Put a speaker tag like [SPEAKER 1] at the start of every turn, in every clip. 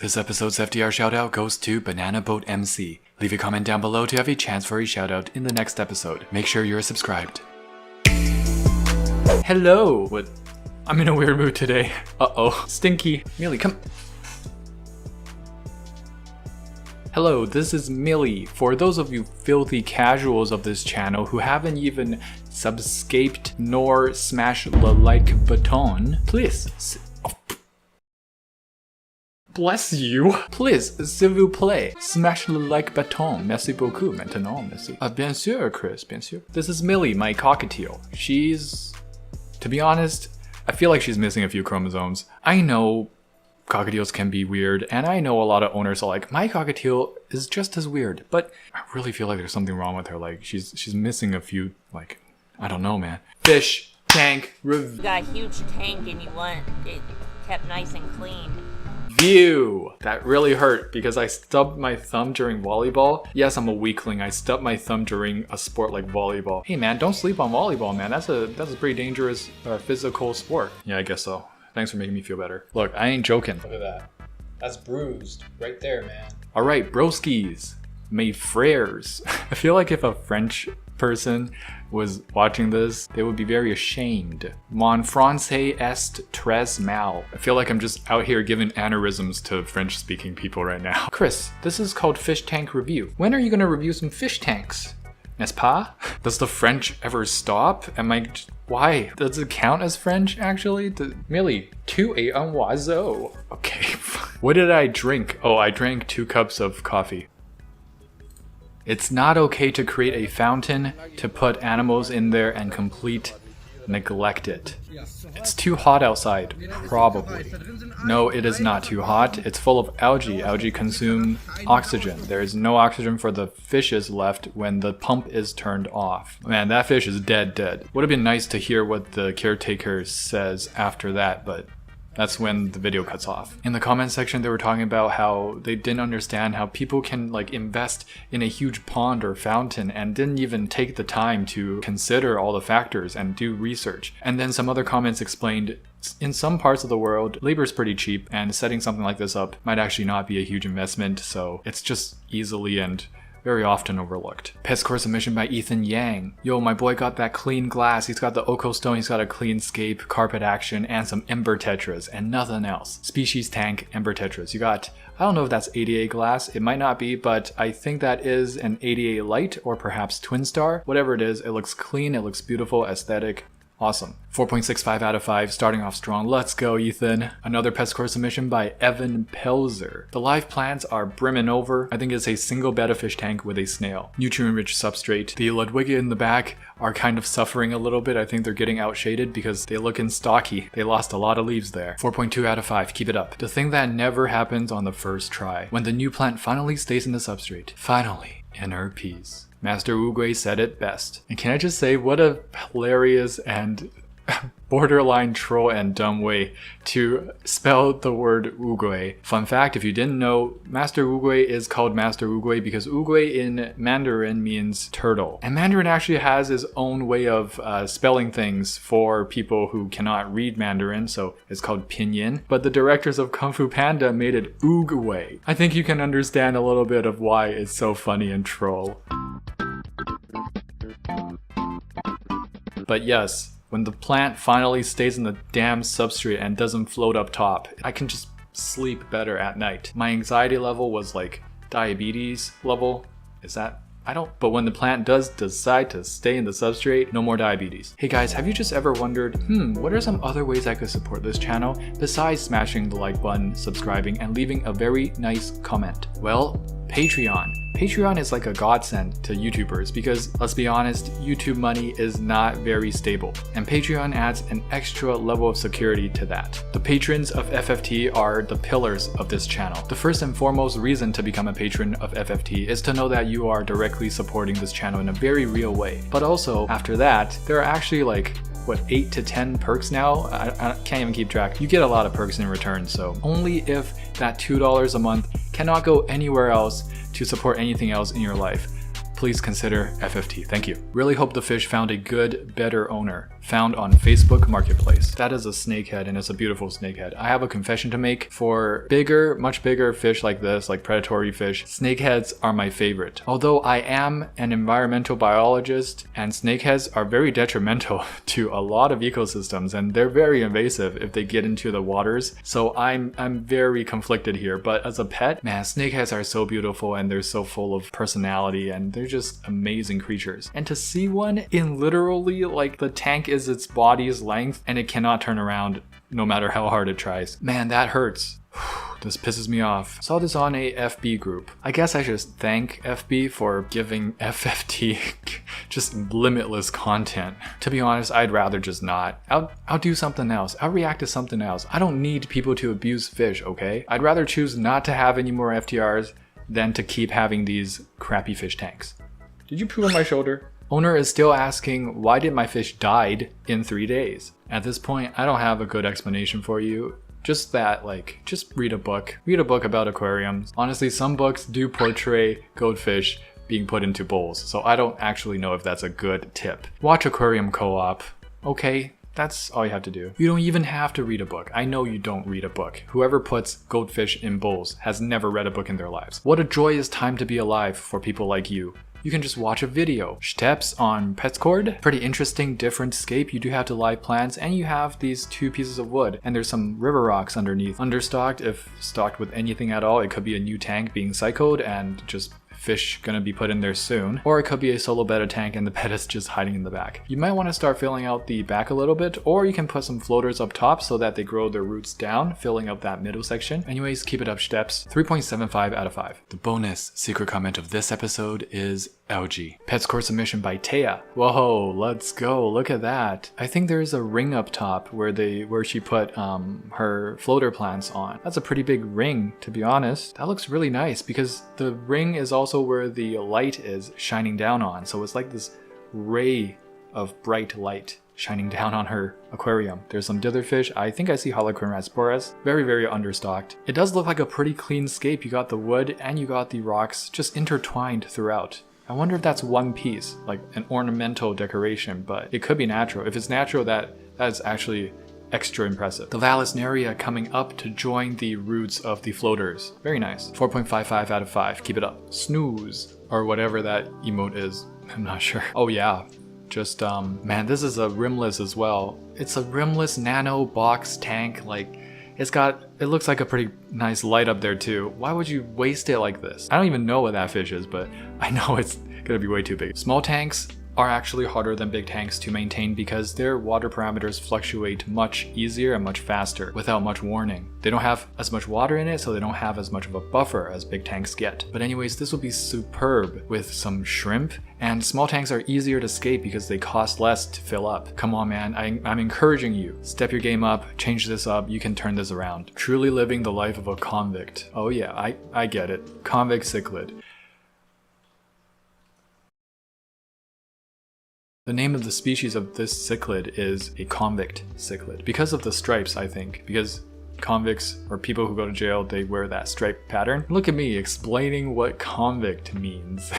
[SPEAKER 1] This episode's FDR shoutout goes to Banana Boat MC. Leave a comment down below to have a chance for a shoutout in the next episode. Make sure you're subscribed. Hello! What? I'm in a weird mood today. Uh-oh. Stinky. Millie, come. Hello, this is Millie. For those of you filthy casuals of this channel who haven't even subscribed nor smashed the like button, please. Bless you. Please, s'il vous plaît, smash the like button. Merci beaucoup. Maintenant, merci. Bien sûr, Chris, bien sûr. This is Millie, my cockatiel. She's, to be honest, I feel like she's missing a few chromosomes. I know cockatiels can be weird, and I know a lot of owners are like, my cockatiel is just as weird, but I really feel like there's something wrong with her. Like, she's missing a few, like, I don't know, man. Fish tank review.
[SPEAKER 2] You got a huge tank and you want it kept nice and clean.
[SPEAKER 1] That really hurt because I stubbed my thumb during volleyball. Yes, I'm a weakling. I stubbed my thumb during a sport like volleyball. Hey man, don't sleep on volleyball, man. That's a pretty dangerous physical sport. Yeah, I guess so. Thanks for making me feel better. Look, I ain't joking. Look at that. That's bruised right there, man. All right, broskies, mes frères. I feel like if a French person was watching this, they would be very ashamed. Mon français est très mal. I feel like I'm just out here giving aneurysms to French-speaking people right now. Chris, this is called Fish Tank Review. When are you gonna review some fish tanks? N'est-ce pas? Does the French ever stop? Why? Does it count as French, actually? Millie, tu es un oiseau. Okay. What did I drink? Oh, I drank 2 cups of coffee. It's not okay to create a fountain, to put animals in there and neglect it. It's too hot outside, probably. No, it is not too hot. It's full of algae. Algae consume oxygen. There is no oxygen for the fishes left when the pump is turned off. Man, that fish is dead. Would have been nice to hear what the caretaker says after that, but that's when the video cuts off. In the comment section, they were talking about how they didn't understand how people can like invest in a huge pond or fountain and didn't even take the time to consider all the factors and do research. And then some other comments explained in some parts of the world, labor is pretty cheap and setting something like this up might actually not be a huge investment. So it's just easily and very often overlooked. Pest Core submission by Ethan Yang. Yo, my boy got that clean glass. He's got the Oko Stone, he's got a clean scape, carpet action, and some Ember Tetras, and nothing else. Species Tank, Ember Tetras. You got, I don't know if that's 88 glass, it might not be, but I think that is an 88 light, or perhaps Twin Star. Whatever it is, it looks clean, it looks beautiful, aesthetic. Awesome. 4.65 out of 5, starting off strong. Let's go, Ethan. Another Pest Core submission by Evan Pelzer. The live plants are brimming over. I think it's a single Betta fish tank with a snail. Nutrient-rich substrate. The Ludwigia in the back are kind of suffering a little bit. I think they're getting outshaded because they look stocky. They lost a lot of leaves there. 4.2 out of 5. Keep it up. The thing that never happens on the first try. When the new plant finally stays in the substrate. Finally, inner peace. Master Oogway said it best. And can I just say, what a hilarious and borderline troll and dumb way to spell the word Oogway. Fun fact, if you didn't know, Master Oogway is called Master Oogway because Oogway in Mandarin means turtle. And Mandarin actually has its own way of spelling things for people who cannot read Mandarin, so it's called pinyin. But the directors of Kung Fu Panda made it Oogway. I think you can understand a little bit of why it's so funny and troll. But yes, when the plant finally stays in the damn substrate and doesn't float up top, I can just sleep better at night. My anxiety level was like diabetes level. Is that? But when the plant does decide to stay in the substrate, no more diabetes. Hey guys, have you just ever wondered, what are some other ways I could support this channel besides smashing the like button, subscribing, and leaving a very nice comment? Well, Patreon. Patreon is like a godsend to YouTubers because, let's be honest, YouTube money is not very stable, and Patreon adds an extra level of security to that. The patrons of FFT are the pillars of this channel. The first and foremost reason to become a patron of FFT is to know that you are directly supporting this channel in a very real way. But also, after that, there are actually like, what, 8 to 10 perks now? I can't even keep track. You get a lot of perks in return, so only if that $2 a month cannot go anywhere else to support anything else in your life, please consider FFT. Thank you. Really hope the fish found a good, better owner. found on Facebook Marketplace. That is a snakehead, and it's a beautiful snakehead. I have a confession to make. For bigger, much bigger fish like this, like predatory fish, snakeheads are my favorite. Although I am an environmental biologist, and snakeheads are very detrimental to a lot of ecosystems, and they're very invasive if they get into the waters. So I'm very conflicted here, but as a pet, man, snakeheads are so beautiful and they're so full of personality and they're just amazing creatures. And to see one in literally like the tank is its body's length and it cannot turn around no matter how hard it tries. Man, that hurts. This pisses me off. Saw this on a FB group. I guess I should thank FB for giving FFT just limitless content. To be honest, I'd rather just not. I'll do something else. I'll react to something else. I don't need people to abuse fish, okay? I'd rather choose not to have any more FTRs than to keep having these crappy fish tanks. Did you poo on my shoulder? Owner is still asking, why did my fish died in 3 days? At this point, I don't have a good explanation for you. Just that, like, just read a book. Read a book about aquariums. Honestly, some books do portray goldfish being put into bowls, so I don't actually know if that's a good tip. Watch Aquarium Co-op. Okay, that's all you have to do. You don't even have to read a book. I know you don't read a book. Whoever puts goldfish in bowls has never read a book in their lives. What a joyous time to be alive for people like you. You can just watch a video. Steps on Petscord. Pretty interesting, different scape. You do have to live plants, and you have these 2 pieces of wood, and there's some river rocks underneath. Understocked, if stocked with anything at all, it could be a new tank being cycled and just fish gonna be put in there soon, or it could be a solo Betta tank and the Betta's just hiding in the back. You might want to start filling out the back a little bit, or you can put some floaters up top so that they grow their roots down, filling up that middle section. Anyways, keep it up, steps. 3.75 out of 5. The bonus secret comment of this episode is algae. Petscore submission by Taya. Whoa, let's go. Look at that. I think there's a ring up top where she put her floater plants on. That's a pretty big ring, to be honest. That looks really nice because the ring is also where the light is shining down on. So it's like this ray of bright light shining down on her aquarium. There's some ditherfish. I think I see Holocrine Rasporas. Very, very understocked. It does look like a pretty clean scape. You got the wood and you got the rocks just intertwined throughout. I wonder if that's one piece, like an ornamental decoration, but it could be natural. If it's natural, that's actually extra impressive. The Vallisneria coming up to join the roots of the floaters. Very nice. 4.55 out of 5. Keep it up. Snooze, or whatever that emote is. I'm not sure. Oh yeah. Just, man, this is a rimless as well. It's a rimless Nano Box Tank. Like, it looks like a pretty nice light up there too. Why would you waste it like this? I don't even know what that fish is, but I know it's gonna be way too big. Small tanks are actually harder than big tanks to maintain because their water parameters fluctuate much easier and much faster without much warning. They don't have as much water in it, so they don't have as much of a buffer as big tanks get. But anyways, this will be superb with some shrimp, and small tanks are easier to escape because they cost less to fill up. Come on, man, I'm encouraging you. Step your game up, change this up, you can turn this around. Truly living the life of a convict. Oh yeah, I get it. Convict Cichlid. The name of the species of this cichlid is a convict cichlid. Because of the stripes, I think. Because convicts, or people who go to jail, they wear that stripe pattern. Look at me explaining what convict means.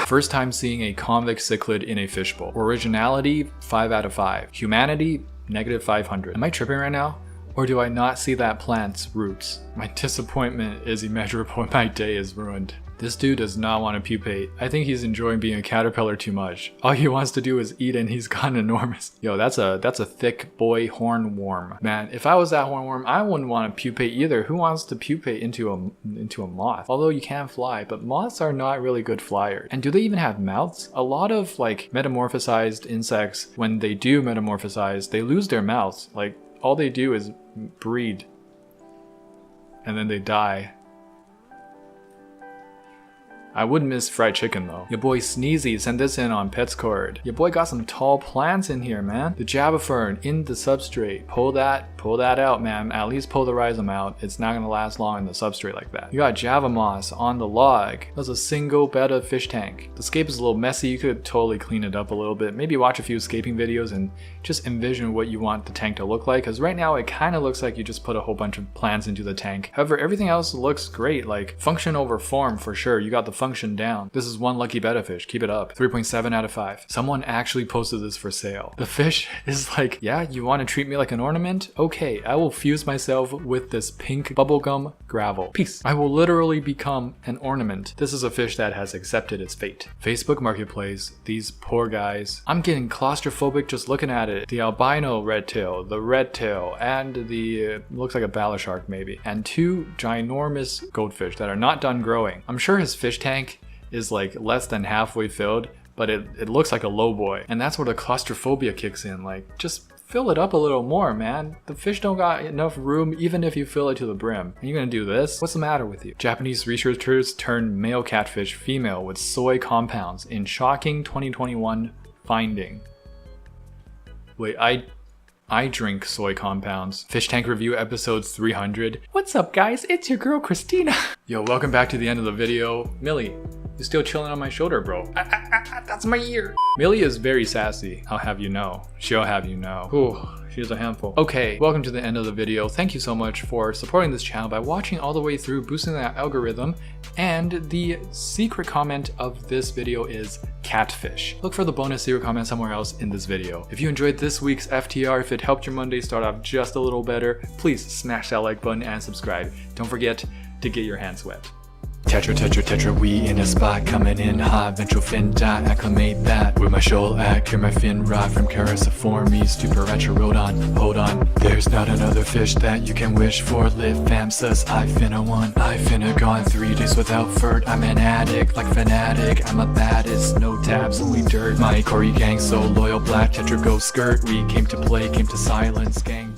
[SPEAKER 1] First time seeing a convict cichlid in a fishbowl. Originality, 5 out of 5. Humanity, -500. Am I tripping right now? Or do I not see that plant's roots? My disappointment is immeasurable and my day is ruined. This dude does not want to pupate. I think he's enjoying being a caterpillar too much. All he wants to do is eat and he's gotten enormous. Yo, that's a thick boy hornworm. Man, if I was that hornworm, I wouldn't want to pupate either. Who wants to pupate into a moth? Although you can fly, but moths are not really good flyers. And do they even have mouths? A lot of like metamorphosized insects, when they do metamorphosize, they lose their mouths. Like all they do is breed and then they die. I would miss fried chicken though. Your boy Sneezy sent this in on Petscord. Your boy got some tall plants in here, man. The Java Fern in the substrate. Pull that out, man. At least pull the rhizome out. It's not gonna last long in the substrate like that. You got Java Moss on the log. That's a single Betta fish tank. The scape is a little messy. You could totally clean it up a little bit. Maybe watch a few scaping videos and just envision what you want the tank to look like. Because right now it kind of looks like you just put a whole bunch of plants into the tank. However, everything else looks great. Like function over form for sure. You got the function down. This is one lucky Betta fish. Keep it up. 3.7 out of 5. Someone actually posted this for sale. The fish is like, yeah, you want to treat me like an ornament? Okay, I will fuse myself with this pink bubblegum gravel. Peace. I will literally become an ornament. This is a fish that has accepted its fate. Facebook Marketplace, these poor guys. I'm getting claustrophobic just looking at it. The albino red tail, the red tail, and the, looks like a bala shark maybe, and 2 ginormous goldfish that are not done growing. I'm sure his fish tank is like less than halfway filled, but it looks like a low boy. And that's where the claustrophobia kicks in. Like, just fill it up a little more, man. The fish don't got enough room even if you fill it to the brim. And you're gonna do this? What's the matter with you? Japanese researchers turned male catfish female with soy compounds in shocking 2021 finding. Wait, I drink soy compounds. Fish Tank Review episode 300. What's up, guys? It's your girl, Christina. Yo, welcome back to the end of the video. Millie, you're still chilling on my shoulder, bro. That's my ear. Millie is very sassy. I'll have you know. She'll have you know. Ooh, she's a handful. Okay, welcome to the end of the video. Thank you so much for supporting this channel by watching all the way through, boosting that algorithm. And the secret comment of this video is catfish. Look for the bonus secret comment somewhere else in this video. If you enjoyed this week's FTR, if it helped your Monday start off just a little better, please smash that like button and subscribe. Don't forget to get your hands wet. Tetra, we in a spot, coming in hot, ventral fin dot, acclimate that, with my shoal at, clear my fin rod, from Cariciformes to Paracherodon, hold on, there's not another fish that you can wish for, live fam sus, I finna gone 3 days without furt, I'm an addict, like fanatic, I'm a baddest, no tabs, only dirt, my Corey gang so loyal, black Tetra go skirt, we came to play, came to silence, gang.